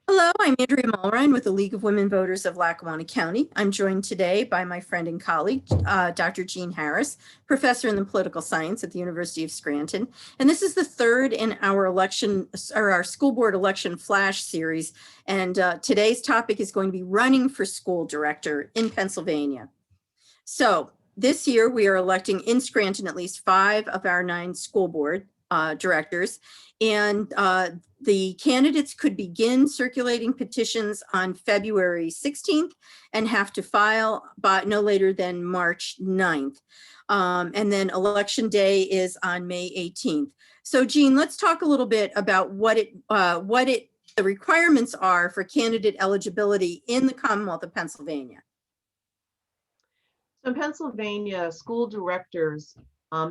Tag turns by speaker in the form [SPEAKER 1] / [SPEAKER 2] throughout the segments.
[SPEAKER 1] Hello, I'm Andrea Mulrine with the League of Women Voters of Lackawanna County. I'm joined today by my friend and colleague, Dr. Jean Harris, professor in the political science at the University of Scranton. And this is the third in our our school board election flash series. And today's topic is going to be running for school director in Pennsylvania. So this year we are electing in Scranton at least 5 of our 9 school board directors. And the candidates could begin circulating petitions on February 16th and have to file by no later than March 9th. And then election day is on May 18th. So Jean, let's talk a little bit about what the requirements are for candidate eligibility in the Commonwealth of Pennsylvania.
[SPEAKER 2] So in Pennsylvania, school directors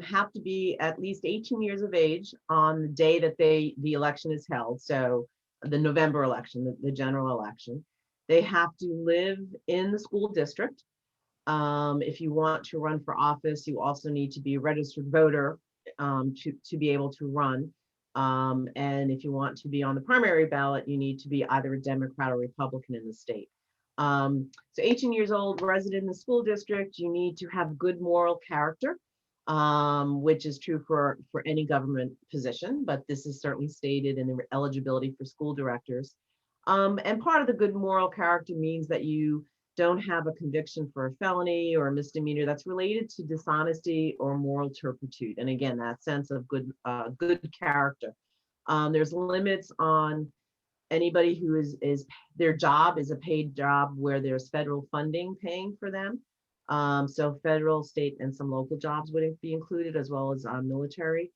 [SPEAKER 2] have to be at least 18 years of age on the day that the election is held. So the November election, the general election. They have to live in the school district. If you want to run for office, you also need to be a registered voter to be able to run. And if you want to be on the primary ballot, you need to be either a Democrat or Republican in the state. So 18 years old, resident in the school district, you need to have good moral character, which is true for any government position, but this is certainly stated in the eligibility for school directors. And part of the good moral character means that you don't have a conviction for a felony or a misdemeanor that's related to dishonesty or moral turpitude. And again, that sense of good character. There's limits on anybody who is their job is a paid job where there's federal funding paying for them. So federal, state, and some local jobs would be included, as well as military.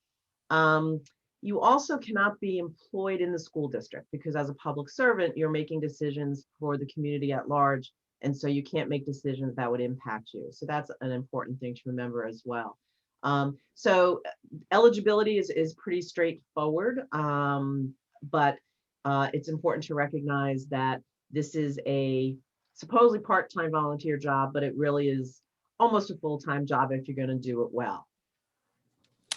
[SPEAKER 2] You also cannot be employed in the school district because as a public servant, you're making decisions for the community at large. And so you can't make decisions that would impact you. So that's an important thing to remember as well. So eligibility is pretty straightforward, but it's important to recognize that this is a supposedly part-time volunteer job, but it really is almost a full-time job if you're going to do it well.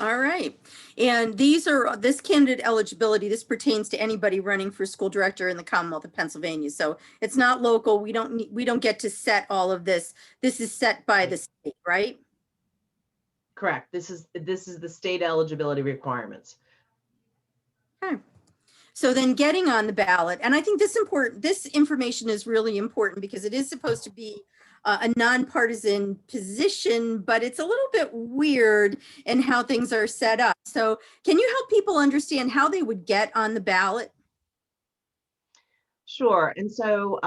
[SPEAKER 1] All right. And this candidate eligibility, this pertains to anybody running for school director in the Commonwealth of Pennsylvania. So it's not local. We don't get to set all of this. This is set by the state, right?
[SPEAKER 2] Correct. This is the state eligibility requirements.
[SPEAKER 1] Okay. So then getting on the ballot, and I think this information is really important because it is supposed to be a nonpartisan position, but it's a little bit weird in how things are set up. So can you help people understand how they would get on the ballot?
[SPEAKER 2] Sure. And so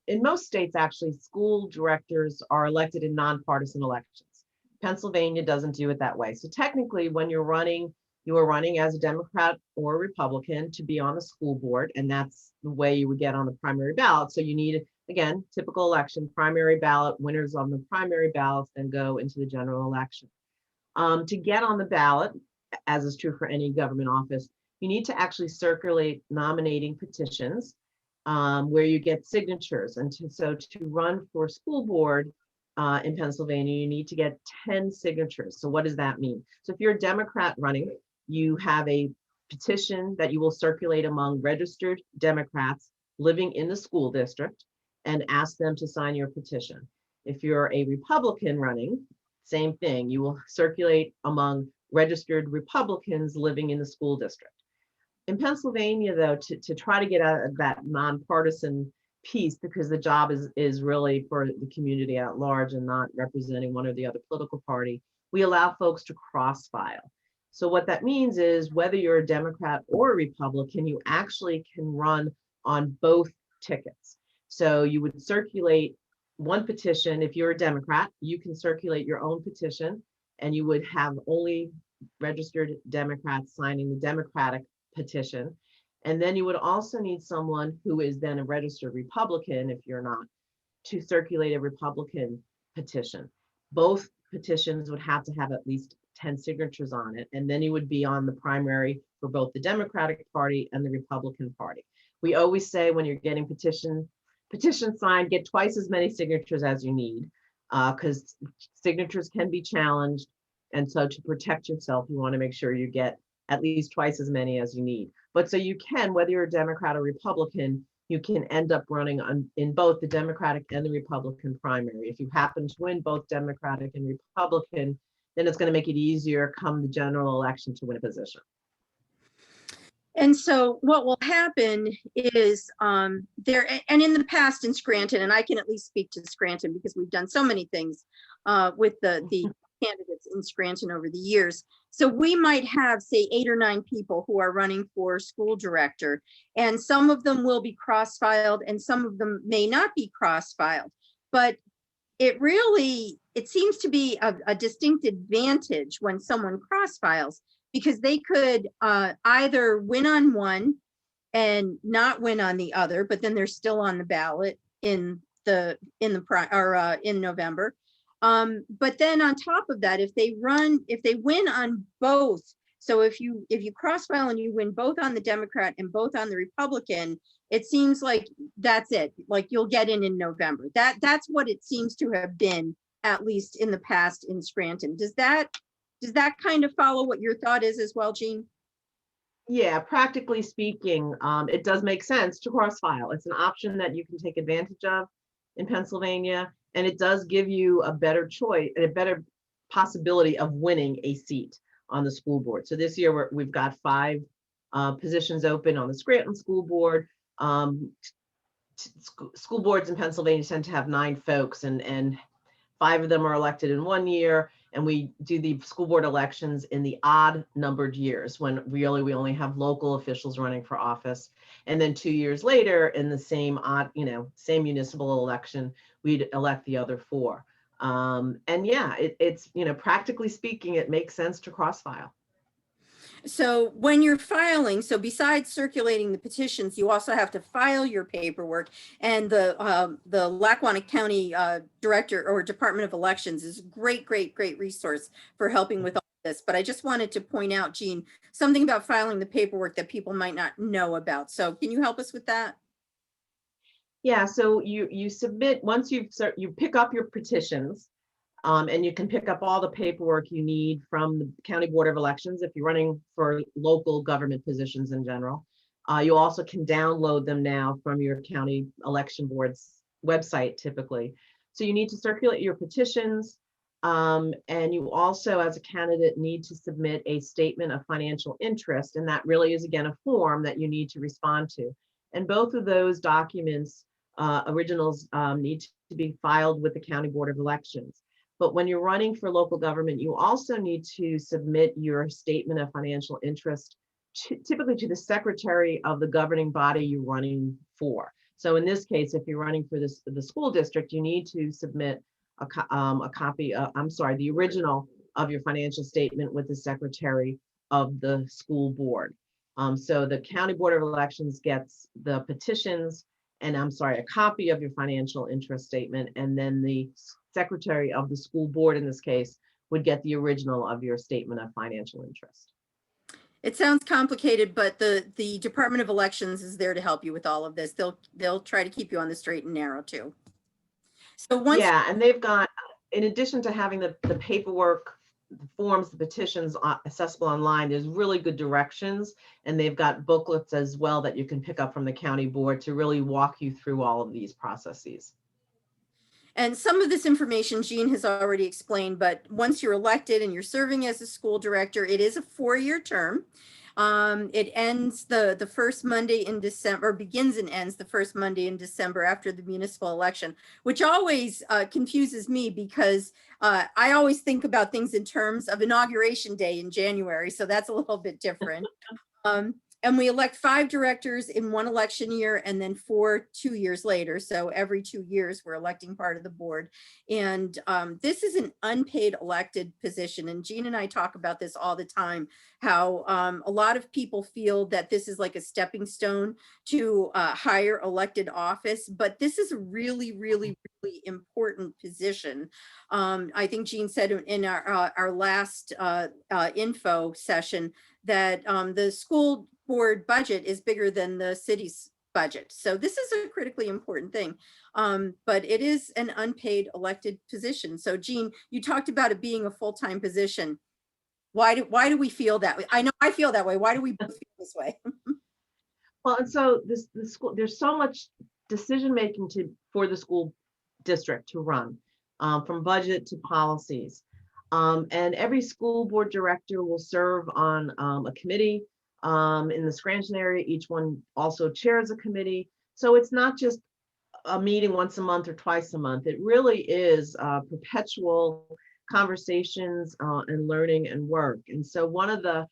[SPEAKER 2] in most states, actually, school directors are elected in nonpartisan elections. Pennsylvania doesn't do it that way. So technically, when you're running, you are running as a Democrat or a Republican to be on the school board, and that's the way you would get on the primary ballot. So you need, again, typical election, primary ballot, winners on the primary ballots, then go into the general election. To get on the ballot, as is true for any government office, you need to actually circulate nominating petitions where you get signatures. And so to run for school board in Pennsylvania, you need to get 10 signatures. So what does that mean? So if you're a Democrat running, you have a petition that you will circulate among registered Democrats living in the school district and ask them to sign your petition. If you're a Republican running, same thing, you will circulate among registered Republicans living in the school district. In Pennsylvania, though, to try to get out of that nonpartisan piece, because the job is really for the community at large and not representing one or the other political party, we allow folks to cross file. So what that means is whether you're a Democrat or a Republican, you actually can run on both tickets. So you would circulate one petition. If you're a Democrat, you can circulate your own petition, and you would have only registered Democrats signing the Democratic petition. And then you would also need someone who is then a registered Republican, if you're not, to circulate a Republican petition. Both petitions would have to have at least 10 signatures on it, and then you would be on the primary for both the Democratic Party and the Republican Party. We always say when you're getting petition signed, get twice as many signatures as you need, because signatures can be challenged. And so to protect yourself, you want to make sure you get at least twice as many as you need. But so you can, whether you're a Democrat or Republican, you can end up running in both the Democratic and the Republican primary. If you happen to win both Democratic and Republican, then it's going to make it easier come the general election to win a position.
[SPEAKER 1] And so what will happen is there, and in the past in Scranton, and I can at least speak to Scranton because we've done so many things with the candidates in Scranton over the years. So we might have, say, 8 or 9 people who are running for school director, and some of them will be cross-filed and some of them may not be cross-filed. But it seems to be a distinct advantage when someone cross-files, because they could either win on one and not win on the other, but then they're still on the ballot in November. But then on top of that, if they win on both, so if you cross-file and you win both on the Democrat and both on the Republican, it seems like that's it. Like you'll get in November. That's what it seems to have been, at least in the past in Scranton. Does that kind of follow what your thought is as well, Jean?
[SPEAKER 2] Yeah, practically speaking, it does make sense to cross-file. It's an option that you can take advantage of in Pennsylvania, and it does give you a better choice and a better possibility of winning a seat on the school board. So this year we've got 5 positions open on the Scranton School Board. School boards in Pennsylvania tend to have 9 folks, and 5 of them are elected in 1 year, and we do the school board elections in the odd numbered years when really we only have local officials running for office. And then 2 years later, in the same same municipal election, we'd elect the other 4. And yeah, it's practically speaking, it makes sense to cross-file.
[SPEAKER 1] So when you're filing, so besides circulating the petitions, you also have to file your paperwork. And the Lackawanna County Director or Department of Elections is a great resource for helping with all this. But I just wanted to point out, Jean, something about filing the paperwork that people might not know about. So can you help us with that?
[SPEAKER 2] Yeah, so you submit, once you pick up your petitions, and you can pick up all the paperwork you need from the County Board of Elections if you're running for local government positions in general. You also can download them now from your county election board's website typically. So you need to circulate your petitions, and you also, as a candidate, need to submit a statement of financial interest, and that really is, again, a form that you need to respond to. And both of those documents, originals, need to be filed with the County Board of Elections. But when you're running for local government, you also need to submit your statement of financial interest typically to the secretary of the governing body you're running for. So in this case, if you're running for the school district, you need to submit a copy, the original of your financial statement with the secretary of the school board. So the County Board of Elections gets the petitions and a copy of your financial interest statement, and then the secretary of the school board, in this case, would get the original of your statement of financial interest.
[SPEAKER 1] It sounds complicated, but the Department of Elections is there to help you with all of this. They'll try to keep you on the straight and narrow too. So
[SPEAKER 2] yeah, and they've got, in addition to having the paperwork, the forms, the petitions accessible online, there's really good directions, and they've got booklets as well that you can pick up from the county board to really walk you through all of these processes.
[SPEAKER 1] And some of this information Jean has already explained, but once you're elected and you're serving as a school director, it is a 4-year term. It ends the first Monday in December, begins and ends the first Monday in December after the municipal election, which always confuses me because I always think about things in terms of inauguration day in January. So that's a little bit different. And we elect 5 directors in 1 election year and then 4 2 years later. So every 2 years we're electing part of the board. And this is an unpaid elected position. And Jean and I talk about this all the time, how a lot of people feel that this is like a stepping stone to higher elected office, but this is a really important position. I think Jean said in our last info session that the school board budget is bigger than the city's budget. So this is a critically important thing, but it is an unpaid elected position. So Jean, you talked about it being a full-time position. Why do we feel that way? I know I feel that way. Why do we both feel this way?
[SPEAKER 2] Well, and so the school, there's so much decision making for the school district to run, from budget to policies. And every school board director will serve on a committee in the Scranton area. Each one also chairs a committee. So it's not just a meeting once a month or twice a month. It really is perpetual conversations and learning and work. And so one of the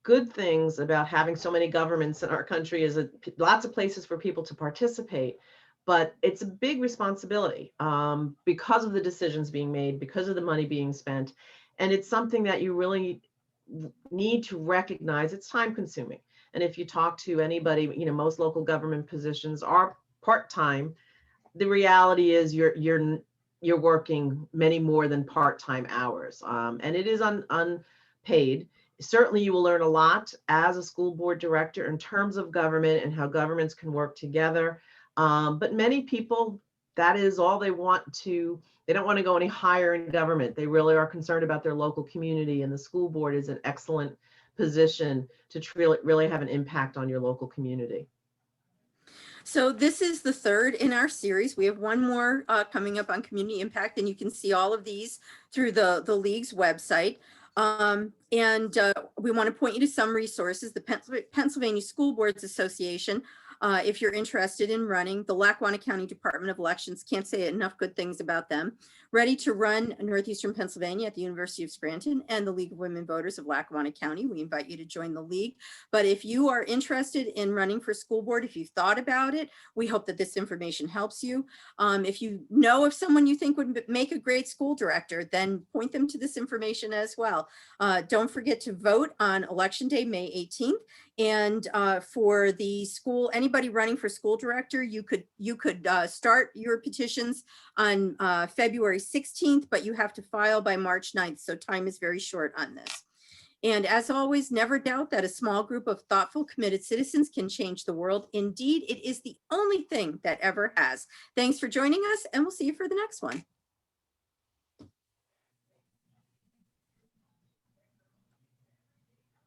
[SPEAKER 2] good things about having so many governments in our country is that lots of places for people to participate, but it's a big responsibility because of the decisions being made, because of the money being spent. And it's something that you really need to recognize. It's time consuming. And if you talk to anybody, most local government positions are part-time. The reality is you're working many more than part-time hours, and it is unpaid. Certainly, you will learn a lot as a school board director in terms of government and how governments can work together. But many people, that is all they want to. They don't want to go any higher in government. They really are concerned about their local community, and the school board is an excellent position to really have an impact on your local community.
[SPEAKER 1] So this is the third in our series. We have one more coming up on community impact, and you can see all of these through the League's website. We want to point you to some resources. The Pennsylvania School Boards Association, if you're interested in running, the Lackawanna County Department of Elections, can't say enough good things about them. Ready to Run Northeastern Pennsylvania at the University of Scranton, and the League of Women Voters of Lackawanna County. We invite you to join the League. But if you are interested in running for school board, if you've thought about it, we hope that this information helps you. If you know of someone you think would make a great school director, then point them to this information as well. Don't forget to vote on Election Day, May 18th. And for the school, anybody running for school director, you could start your petitions on February 16th, but you have to file by March 9th. So time is very short on this. And as always, never doubt that a small group of thoughtful, committed citizens can change the world. Indeed, it is the only thing that ever has. Thanks for joining us, and we'll see you for the next one.